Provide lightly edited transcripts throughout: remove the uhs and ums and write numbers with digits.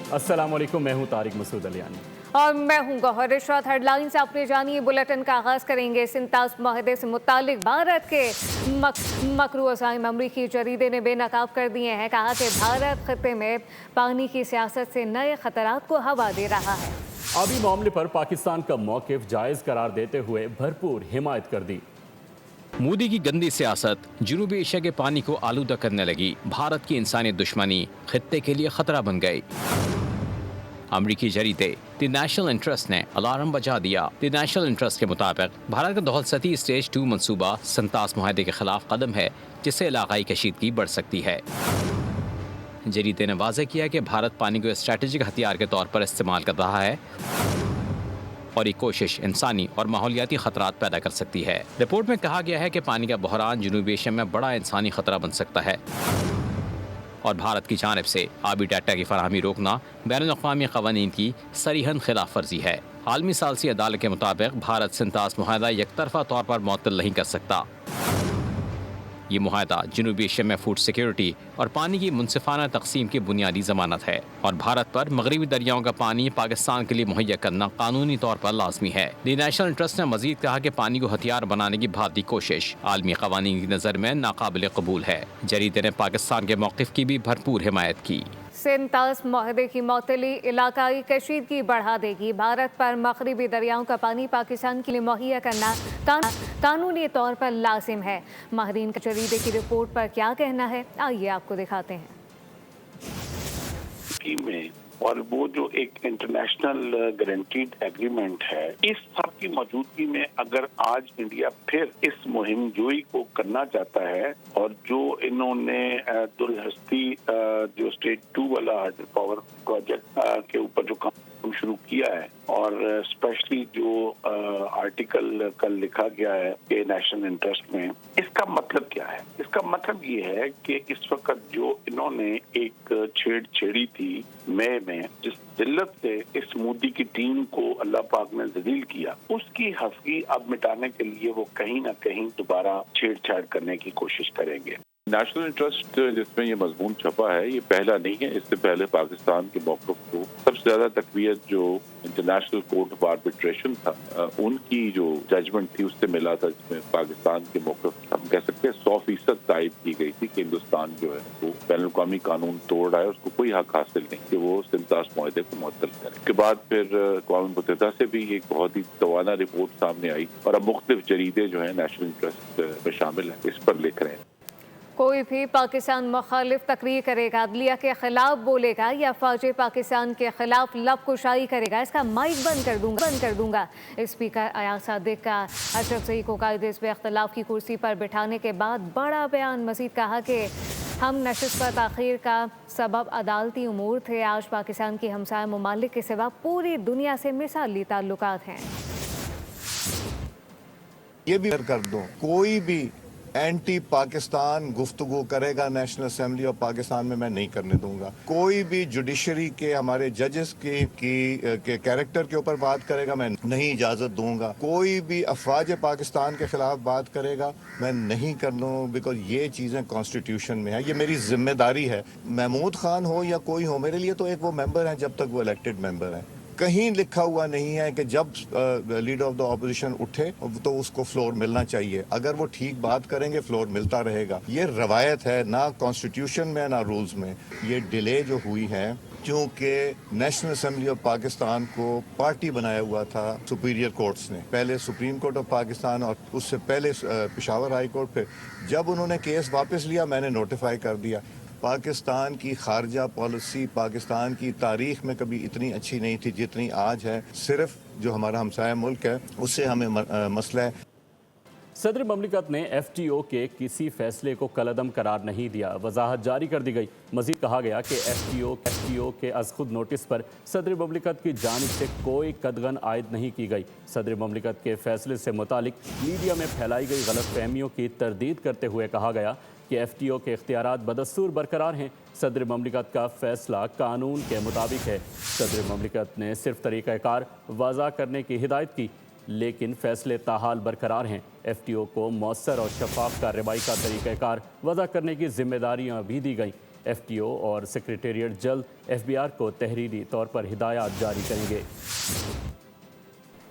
अस्सलाम वालेकुम, मैं हूं तारिक मसूद अलियानी और मैं हूं गौहर इशरत। हेडलाइंस आपने जानिए। बुलेटिन का आगाज करेंगे सिंतास मुआहदे से मुतालिक भारत के मकरू अज़ाइम अमरीकी जरीदे ने बेनकाब कर दिए हैं। कहा कि भारत खत्ते में पानी की सियासत से नए खतरात को हवा दे रहा है। आबी मामले पर पाकिस्तान का मौक़िफ़ जायज़ करार देते हुए भरपूर हिमायत कर दी। मोदी की गंदी सियासत जनूबी एशिया के पानी को आलूदा करने लगी। भारत की इंसानी दुश्मनी खित्ते के लिए खतरा बन गई। अमरीकी जरीदे द नेशनल इंटरेस्ट ने अलार्म बजा दिया। द नेशनल इंटरेस्ट के मुताबिक भारत का दौलसती स्टेज 2 मंसूबा संतास मुआहदे के खिलाफ कदम है, जिससे इलाकाई कशीदगी बढ़ सकती है। जरीदे ने वाज़ेह किया कि भारत पानी को स्ट्रैटेजिक हथियार के तौर पर इस्तेमाल कर रहा है और ये कोशिश इंसानी और माहौलियाती खतरात पैदा कर सकती है। रिपोर्ट में कहा गया है कि पानी का बहरान जनूबी एशिया में बड़ा इंसानी खतरा बन सकता है और भारत की जानिब से आबी डाटा की फराहमी रोकना बैनुल-अक़वामी क़वानीन की सरीहन खिलाफ वर्जी है। आलमी सालसी अदालत के मुताबिक भारत सिंतास मुआहदा यकतरफा तौर पर मुअत्तल नहीं कर सकता। ये मुआहदा जनूबी एशिया में फूड सिक्योरिटी और पानी की मुनसिफाना तकसीम की बुनियादी ज़मानत है और भारत पर मगरबी दरियाओं का पानी पाकिस्तान के लिए मुहैया करना कानूनी तौर पर लाजमी है। द नेशनल इंटरेस्ट ने मजीद कहा कि पानी को हथियार बनाने की भारतीय कोशिश आलमी क़वानीन की नज़र में नाकाबिल कबूल है। जरीदे ने पाकिस्तान के मौक़िफ़ की भी भरपूर हिमायत की। सिंतास मुआहदे की मौतली इलाकाई कशीदगी बढ़ा देगी। भारत पर मगरबी दरियाओं का पानी पाकिस्तान के लिए मुहैया करना कानूनी तौर पर लाजिम है। माहिरीन का जरीदे की रिपोर्ट पर क्या कहना है, आइए आपको दिखाते हैं। और वो जो एक इंटरनेशनल गारंटीड एग्रीमेंट है, इस सब की मौजूदगी में अगर आज इंडिया फिर इस मुहिम जोई को करना चाहता है और जो इन्होंने दुलहस्ती जो स्टेज 2 वाला हाइड्रो पावर प्रोजेक्ट के ऊपर जो काम शुरू किया है और स्पेशली जो आर्टिकल कल लिखा गया है कि नेशनल इंटरेस्ट में, इसका मतलब क्या है? इसका मतलब ये है कि इस वक्त जो इन्होंने एक छेड़ी थी मई में, जिस जिल्लत से इस मोदी की टीम को अल्लाह पाक ने जलील किया, उसकी हस्की अब मिटाने के लिए वो कहीं ना कहीं दोबारा छेड़छाड़ करने की कोशिश करेंगे। नेशनल इंटरेस्ट जिसमें ये मजमून छपा है, ये पहला नहीं है। इससे पहले पाकिस्तान के मौक़िफ़ को सबसे ज्यादा तक़वियत जो इंटरनेशनल कोर्ट ऑफ आर्बिट्रेशन था, उनकी जो जजमेंट थी उससे मिला था, जिसमें पाकिस्तान के मौक़िफ़ हम कह सकते हैं 100% तायद की गई थी कि हिंदुस्तान जो है वो बैनुल-अक़वामी कानून तोड़ रहा है, उसको कोई हक हासिल नहीं कि वो सिंतास मुआहदे को मुअत्तल करे। उसके बाद फिर अक़वाम मुत्तहिदा से भी एक बहुत ही तवाना रिपोर्ट सामने आई और अब मुख्तलिफ जरीदे जो है नेशनल इंटरेस्ट में शामिल है, इस पर लिख रहे हैं। कोई भी पाकिस्तान मुखालिफ तकरीर करेगा, अदलिया के खिलाफ बोलेगा या फौज पाकिस्तान के खिलाफ लब कुशाई करेगा, इसका माइक बंद कर दूंगा। स्पीकर अयाज सादिक का अशरफ ज़ई को कायदे इस इख्तिलाफ की कुर्सी पर बिठाने के बाद बड़ा बयान। मजीद कहा कि हम नशिस्त पर ताख़ीर का सबब अदालती उमूर थे। आज पाकिस्तान की हमसाया ममालिक के सिवा पूरी दुनिया से मिसाली ताल्लुकात हैं। ये भी कर दो, कोई भी एंटी पाकिस्तान गुफ्तगू करेगा नेशनल असेंबली ऑफ पाकिस्तान में, मैं नहीं करने दूंगा। कोई भी जुडिशरी के हमारे जजेस के कैरेक्टर के ऊपर बात करेगा, मैं नहीं इजाजत दूंगा। कोई भी अफवाज पाकिस्तान के खिलाफ बात करेगा, मैं नहीं कर लूँ, बिकॉज ये चीजें कॉन्स्टिट्यूशन में है, ये मेरी जिम्मेदारी है। महमूद खान हो या कोई हो, मेरे लिए तो एक वो मेंबर है जब तक वो इलेक्टेड मेंबर है। कहीं लिखा हुआ नहीं है कि जब लीडर ऑफ द ऑपोजिशन उठे तो उसको फ्लोर मिलना चाहिए। अगर वो ठीक बात करेंगे फ्लोर मिलता रहेगा। ये रवायत है, ना कॉन्स्टिट्यूशन में ना रूल्स में। ये डिले जो हुई है क्योंकि नेशनल असेंबली ऑफ पाकिस्तान को पार्टी बनाया हुआ था सुपीरियर कोर्ट्स ने, पहले सुप्रीम कोर्ट ऑफ पाकिस्तान और उससे पहले पेशावर हाई कोर्ट पे। जब उन्होंने केस वापस लिया, मैंने नोटिफाई कर दिया। पाकिस्तान की खारजा पॉलिसी पाकिस्तान की तारीख में कभी इतनी अच्छी नहीं थी जितनी आज है। सिर्फ जो हमारा हमसाया मुल्क है उससे हमें मसला है। सदर ममलिकत ने FTO के किसी फैसले को कलअदम करार नहीं दिया। वजाहत जारी कर दी गई। मजीद कहा गया कि FTO के अज खुद नोटिस पर सदर ममलिकत की जानिब से कोई कदगन आयद नहीं की गई। सदर ममलिकत के फैसले से मुतालिक मीडिया में फैलाई गई गलत फहमियों की तरदीद करते हुए कहा गया कि FTO के इख्तियारात बदस्तूर बरकरार हैं। सदर ममलिकत का फैसला कानून के मुताबिक है। सदर ममलिकत ने सिर्फ तरीक़ाकार वाज़ा करने की हिदायत की, लेकिन फैसले ताहाल बरकरार हैं। FTO को मौसर और शफाफ कार्रवाई का तरीक़ाकार वज़ा करने की जिम्मेदारियाँ भी दी गई। FTO اور سیکریٹریٹ جلد FBR کو تحریری طور پر ہدایات جاری کریں گے۔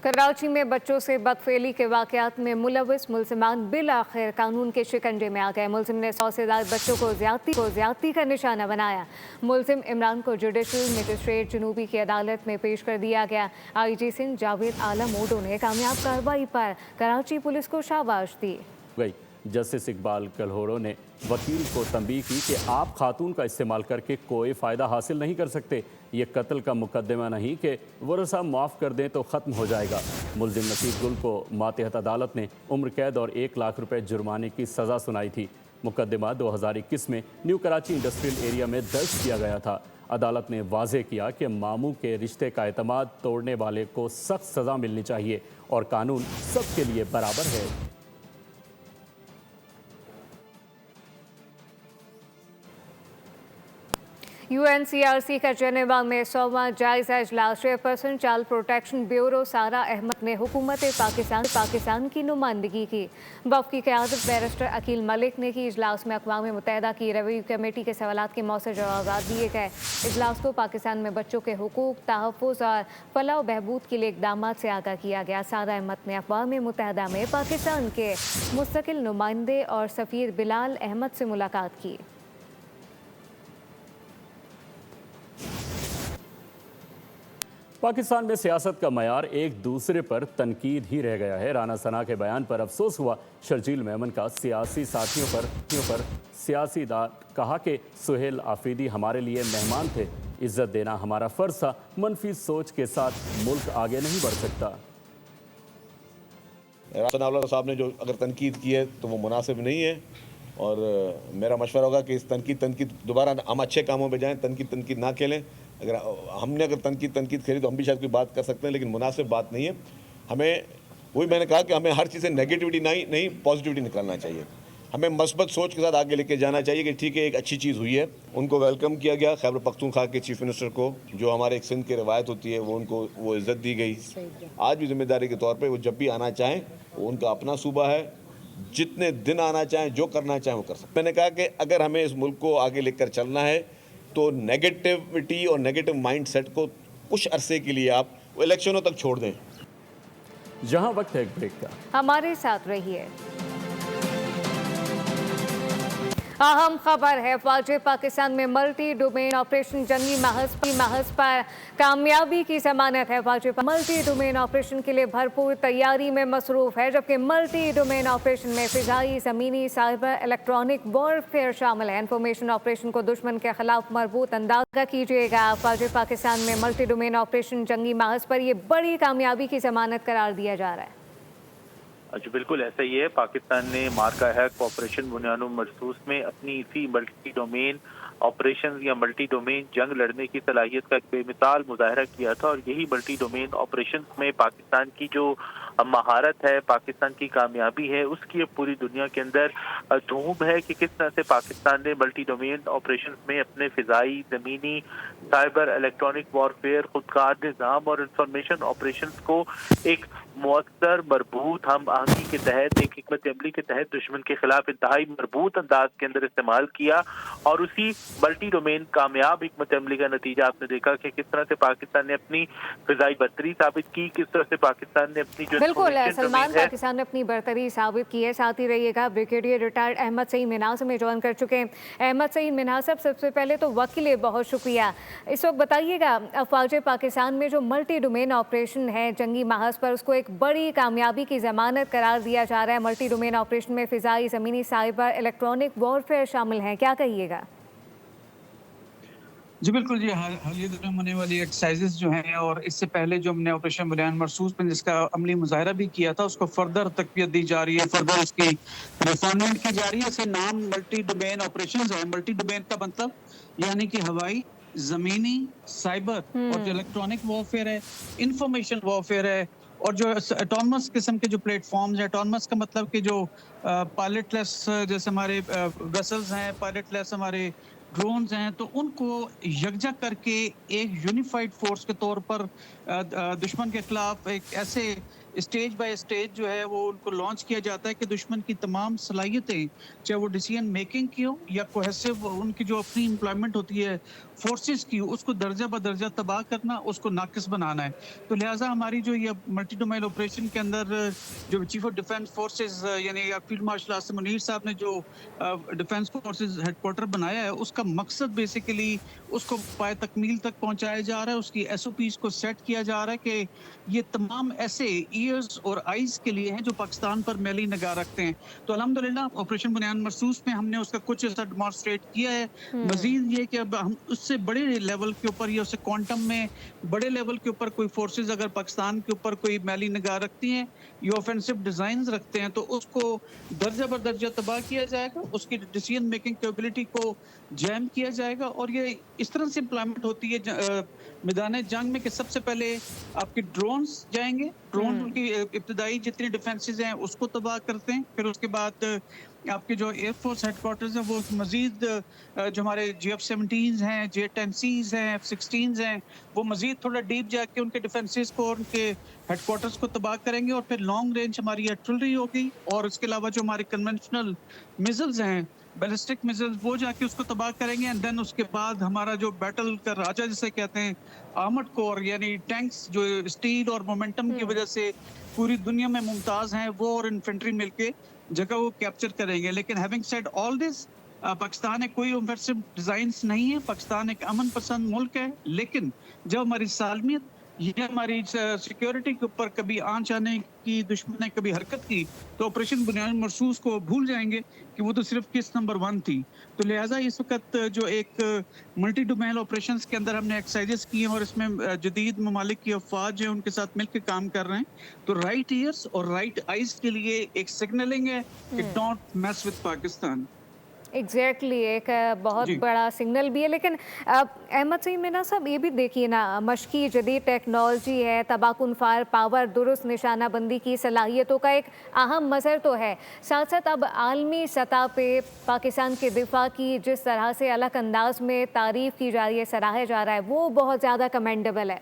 کراچی میں بچوں سے بدفعلی کے واقعات میں ملوث ملزمان بالآخر قانون کے شکنجے میں آ گئے۔ ملزم نے 100 سے زائد بچوں کو زیادتی کا نشانہ بنایا۔ ملزم عمران کو جوڈیشل مجسٹریٹ جنوبی کی عدالت میں پیش کر دیا گیا۔ IG سندھ جاوید عالم اوڈو نے کامیاب کارروائی پر کراچی پولیس کو شاباش دی۔ جسٹس اقبال کلہوڑو نے وکیل کو تنبیہ کی کہ آپ خاتون کا استعمال کر کے کوئی فائدہ حاصل نہیں کر سکتے۔ یہ قتل کا مقدمہ نہیں کہ ورثہ معاف کر دیں تو ختم ہو جائے گا۔ ملزم نصیب گل کو ماتحت عدالت نے عمر قید اور 1 لاکھ روپے جرمانے کی سزا سنائی تھی۔ مقدمہ 2021 میں نیو کراچی انڈسٹریل ایریا میں درج کیا گیا تھا۔ عدالت نے واضح کیا کہ ماموں کے رشتے کا اعتماد توڑنے والے کو سخت سزا ملنی چاہیے اور قانون سب کے لیے برابر ہے۔ UNCRC کا جنیوا میں 100واں جائزہ اجلاس چیئرپرسن چائلڈ پروٹیکشن بیورو سارا احمد نے حکومت پاکستان کی نمائندگی کی۔ وفد کی قیادت بیرسٹر عقیل ملک نے کی۔ اجلاس میں اقوام متحدہ کی ریویو کمیٹی کے سوالات کے مؤثر جوابات دیے گئے۔ اجلاس کو پاکستان میں بچوں کے حقوق، تحفظ اور فلاح و بہبود کے لیے اقدامات سے آگاہ کیا گیا۔ سارا احمد نے اقوام متحدہ میں پاکستان کے مستقل نمائندے اور سفیر بلال احمد سے ملاقات کی۔ پاکستان میں سیاست کا معیار ایک دوسرے پر تنقید ہی رہ گیا ہے۔ رانا ثنا کے بیان پر افسوس ہوا۔ شرجیل میمن کا سیاسی ساتھیوں پر سیاسی دار کہا کہ سہیل آفریدی ہمارے لیے مہمان تھے، عزت دینا ہمارا فرض تھا۔ منفی سوچ کے ساتھ ملک آگے نہیں بڑھ سکتا۔ ثناءاللہ صاحب نے جو اگر تنقید کی ہے تو وہ مناسب نہیں ہے، اور میرا مشورہ ہوگا کہ اس تنقید دوبارہ ہم اچھے کاموں پہ جائیں، تنقید نہ کھیلیں۔ اگر ہم نے تنقید کھیلی تو ہم بھی شاید کوئی بات کر سکتے ہیں، لیکن مناسب بات نہیں ہے۔ ہمیں وہی میں نے کہا کہ ہمیں ہر چیز سے نیگیٹیوٹی نہیں پازیٹیوٹی نکالنا چاہیے۔ ہمیں مثبت سوچ کے ساتھ آگے لے کے جانا چاہیے کہ ٹھیک ہے ایک اچھی چیز ہوئی ہے۔ ان کو ویلکم کیا گیا، خیبر پختونخوا کے چیف منسٹر کو، جو ہمارے ایک سندھ کی روایت ہوتی ہے، ان کو وہ عزت دی گئی۔ آج بھی ذمہ داری کے طور پہ وہ جب بھی آنا چاہیں، وہ ان کا اپنا صوبہ ہے، جتنے دن آنا چاہیں، جو کرنا چاہیں وہ کر سکتے۔ میں نے کہا کہ اگر ہمیں اس ملک کو آگے لے کر چلنا ہے تو نیگیٹیوٹی اور نیگیٹو مائنڈ سیٹ کو کچھ عرصے کے لیے آپ الیکشنوں تک چھوڑ دیں۔ جہاں وقت ہے ایک بریک کا، ہمارے ساتھ رہیے۔ اہم خبر ہے، فوج پاکستان میں ملٹی ڈومین آپریشن جنگی محاذ پر کامیابی کی ضمانت ہے۔ فوج ملٹی ڈومین آپریشن کے لیے بھرپور تیاری میں مصروف ہے، جبکہ ملٹی ڈومین آپریشن میں فضائی، زمینی، سائبر، الیکٹرانک وارفیئر شامل ہے۔ انفارمیشن آپریشن کو دشمن کے خلاف مربوط انداز کیجیے گا۔ فوج پاکستان میں ملٹی ڈومین آپریشن جنگی محاذ پر یہ بڑی کامیابی کی ضمانت قرار دیا جا رہا ہے۔ جی بالکل ایسا ہی ہے۔ پاکستان نے مارکا ہیک آپریشن بنیان مرصوص میں اپنی اسی ملٹی ڈومین آپریشن یا ملٹی ڈومین جنگ لڑنے کی صلاحیت کا ایک بے مثال مظاہرہ کیا تھا، اور یہی ملٹی ڈومین آپریشن میں پاکستان کی جو مہارت ہے، پاکستان کی کامیابی ہے، اس کی پوری دنیا کے اندر دھوم ہے کہ کس طرح سے پاکستان نے ملٹی ڈومین آپریشن میں اپنے فضائی، زمینی، سائبر، الیکٹرانک وارفیئر، خودکار نظام اور انفارمیشن آپریشنز کو ایک مؤثر، مربوط، ہم آہنگی کے تحت، ایک حکمت عملی کے تحت دشمن کے خلاف انتہائی مربوط انداز کے اندر استعمال کیا، اور اسی ملٹی ڈومین کامیاب حکمت عملی کا نتیجہ آپ نے دیکھا کہ کس طرح سے پاکستان نے اپنی فضائی برتری ثابت کی، کس طرح سے پاکستان نے اپنی جو بالکل سلمان، پاکستان نے اپنی برتری ثابت کی ہے۔ ساتھ ہی رہیے گا، بریگیڈیئر ریٹائرڈ احمد سعید منہاس میں جوائن کر چکے ہیں۔ احمد سعید منہاس صاحب، سب سے پہلے تو وقت کے لیے بہت شکریہ۔ اس وقت بتائیے گا، افواج پاکستان میں جو ملٹی ڈومین آپریشن ہے جنگی محاذ پر، اس کو ایک بڑی کامیابی کی ضمانت قرار دیا جا رہا ہے۔ ملٹی ڈومین آپریشن میں فضائی، زمینی، سائبر، الیکٹرانک وارفیئر شامل ہیں، کیا کہیے گا؟ جی بالکل، جی حالیہ دنوں میں ہونے والی ایکسرسائزز جو ہیں، اور اس سے پہلے جو ہم نے آپریشن بنیان مرصوص میں جس کا عملی مظاہرہ بھی کیا تھا، اس کو فردر تقویت دی جا رہی ہے، فردر اس کی ریفائنمنٹ کی جا رہی ہے۔ اسے نام ملٹی ڈومین آپریشنز ہے۔ ملٹی ڈومین کا مطلب یعنی کہ ہوائی، زمینی، سائبر، اور جو الیکٹرانک وارفیئر ہے، انفارمیشن وارفیئر ہے، اور جو اٹونمس قسم کے جو پلیٹ فارمز ہیں۔ اٹونمس کا مطلب کہ جو پائلٹ لیس، جیسے ہمارے ویسلز ہیں، پائلٹ لیس ہمارے ڈرونز ہیں، تو ان کو یکجا کر کے ایک یونیفائڈ فورس کے طور پر دشمن کے خلاف ایک ایسے स्टेज बाय स्टेज जो है वो उनको लॉन्च किया जाता है कि दुश्मन की तमाम सलाहियतें, चाहे वो डिसीजन मेकिंग की हो या कोहेसिव उनकी जो अपनी एम्प्लॉयमेंट होती है फोर्सेस की, उसको दर्जा बदर्जा तबाह करना, उसको नाकिस बनाना है। तो लिहाजा हमारी जो ये मल्टी डोमेन ऑपरेशन के अंदर जो चीफ ऑफ डिफेंस फोर्सेस यानी फील्ड मार्शल आसिम मुनीर साहब ने जो डिफेंस फोर्सेस हेडक्वार्टर बनाया है, उसका मकसद बेसिकली उसको पाए तकमील तक पहुंचाया जा रहा है, उसकी SOPs को सेट किया जा रहा है कि ये तमाम ऐसे ईयर्स और आइज के लिए हैं जो पाकिस्तान पर मैली निगाह रखते हैं। तो अल्हम्दुलिल्लाह ऑपरेशन बुनियाद मरसूस में हमने उसका कुछ ऐसा डेमोंस्ट्रेट किया है। मजीद ये कि अब हम उससे बड़े लेवल के ऊपर या उससे क्वांटम में बड़े लेवल के ऊपर कोई फोर्सेस अगर पाकिस्तान के ऊपर कोई मैली निगाह रखती हैं या ऑफेंसिव डिजाइन रखते हैं, तो उसको दर्जा बर दर्जा तबाह किया जाएगा, उसकी डिसीजन मेकिंग कैपेबिलिटी को जैम किया जाएगा। और ये इस तरह से इम्प्लीमेंट होती है मैदान जंग में कि सबसे पहले आपके ड्रोन्स जाएंगे, ड्रोन की इब्तदाई जितनी डिफेंसेस हैं उसको तबाह करते हैं, फिर उसके बाद आपके जो एयरफोर्स हेडक्वार्टर्स हैं वो मजीद जो हमारे GF-17s हैं, J-10Cs हैं, F-16s हैं, वो मजीद थोड़ा डीप जाके उनके डिफेंसेस को और उनके हेडक्वार्टर्स को तबाह करेंगे। और फिर लॉन्ग रेंज हमारी आर्टिलरी होगी और इसके अलावा जो हमारे कन्वेंशनल मिसाइल्स हैं, बैलिस्टिक मिसाइल्स, वो जाके उसको तबाह करेंगे। एंड देन उसके बाद हमारा जो बैटल का राजा जिसे कहते हैं आर्मर्ड कोर यानी टैंक्स जो स्पीड और मोमेंटम की वजह से पूरी दुनिया में मुमताज हैं, वो और इन्फेंट्री मिलके जगह वो कैप्चर करेंगे। लेकिन having said all this, Pakistan एक कोई ऑफेंसिव डिजाइन्स नहीं है, पाकिस्तान एक अमन पसंद मुल्क है। लेकिन जब हमारी सालमियत ये हमारी सिक्योरिटी के ऊपर कभी आंच आने की दुश्मन ने कभी हरकत की, तो ऑपरेशन बुनियाद मरसूस को भूल जाएंगे कि वो तो सिर्फ किस नंबर 1 थी। तो लिहाजा इस वक्त जो एक मल्टी डोमेन ऑपरेशंस के अंदर हमने एक्सरसाइजेस किए हैं और इसमें जदीद ममालिक की अफवाज जो उनके साथ मिलकर काम कर रहे हैं, तो राइट ईयर्स और राइट आइज के लिए एक सिग्नलिंग है कि don't mess with Pakistan. Exactly एक बहुत बड़ा सिग्नल भी है। लेकिन अहमद सईद मीना साहब ये भी देखिए ना, मशकी जदीद टेक्नोलॉजी है, तबाहकुन फायर पावर, दुरुस्त निशाना बंदी की सलाहियतों का एक अहम मज़हर तो है। साथ साथ अब आलमी सतह पे पाकिस्तान के दिफा की जिस तरह से अलग अंदाज में तारीफ़ की जा रही है, सराहा जा रहा है, वो बहुत ज़्यादा कमेंडेबल है।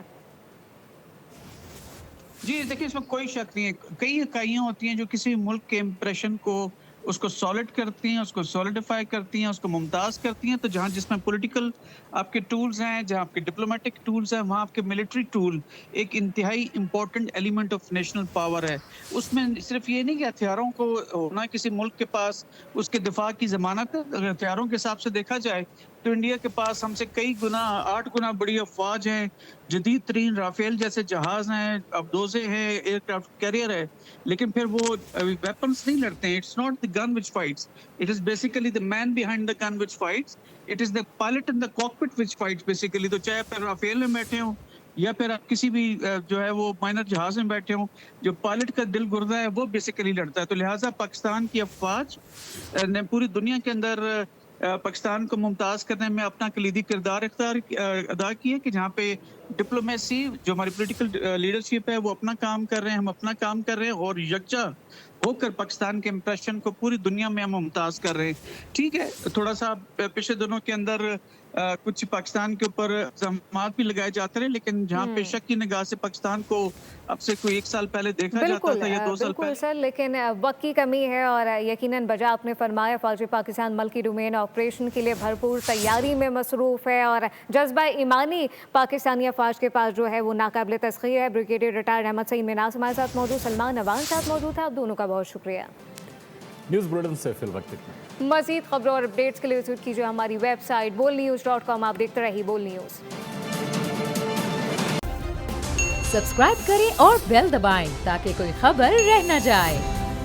जी देखिए, इसमें कोई शक नहीं है, कई इकाइयाँ होती हैं जो किसी मुल्क के इम्प्रेशन को उसको सॉलिड करती हैं, उसको सॉलिडिफाई करती हैं, उसको मुमताज़ करती हैं। तो जहाँ जिसमें पॉलिटिकल आपके टूल्स हैं, जहाँ आपके डिप्लोमेटिक टूल्स हैं, वहाँ आपके मिलिट्री टूल एक इंतहाई important element of national power है। उसमें सिर्फ ये नहीं कि हथियारों को होना किसी मुल्क के पास उसके दिफा की ज़मानत है। अगर हथियारों के हिसाब से देखा जाए तो इंडिया के पास हमसे कई गुना 8 गुना बड़ी अफवाज हैं, जदीद तरीन राफेल जैसे जहाज हैं, अबदोजे हैं, एयरक्राफ्ट कैरियर है। लेकिन फिर वो वेपन्स नहीं लड़ते हैं। It's not the gun which fights, it is basically the man behind the gun which fights, it is the pilot in the cockpit which fights basically. तो चाहे फिर राफेल में बैठे हों या फिर आप किसी भी जो है वो माइनर जहाज में बैठे हों, जो पायलट का दिल गुर्दा है वो बेसिकली लड़ता है। तो लिहाजा पाकिस्तान की अफवाज ने पूरी दुनिया के अंदर पाकिस्तान को मुमताज़ करने में अपना कलीदी किरदार अदा किया कि जहाँ पे डिप्लोमेसी जो हमारी पॉलिटिकल लीडरशिप है वो अपना काम कर रहे हैं, हम अपना काम कर रहे हैं और यकजा होकर पाकिस्तान के इंप्रेशन को पूरी दुनिया में हम मुमताज़ कर रहे हैं। ठीक है, थोड़ा सा पिछले दिनों के अंदर कुछ पाकिस्तान के ऊपर इल्ज़ामात भी लगाए जाते रहे, लेकिन जहाँ पे शक की निगाह से पाकिस्तान को अब से कोई 1 साल पहले देखा जाता था या 2 साल पहले। सर, लेकिन वक्त की कमी है और यकीनन बजा आपने फरमाया, फौज पाकिस्तान मल्टी डोमेन ऑपरेशन के लिए भरपूर तैयारी में मसरूफ़ है और जज्बा ईमानी पाकिस्तानी अफवाज के पास जो है वो नाकाबिल तस्खीर है। ब्रिगेडियर रिटायर्ड अहमद सईद मिनास हमारे साथ मौजूद, सलमान अवान साथ मौजूद था। आप दोनों का बहुत शुक्रिया। न्यूज़ बुलेटिन से फिल वक्त इतना। मज़ीद खबरों और अपडेट्स के लिए विजिट कीजिए हमारी वेबसाइट bolnews.com। आप देखते रहिए बोल न्यूज़। सब्सक्राइब करें और बेल दबाएं ताकि कोई खबर रह न जाए।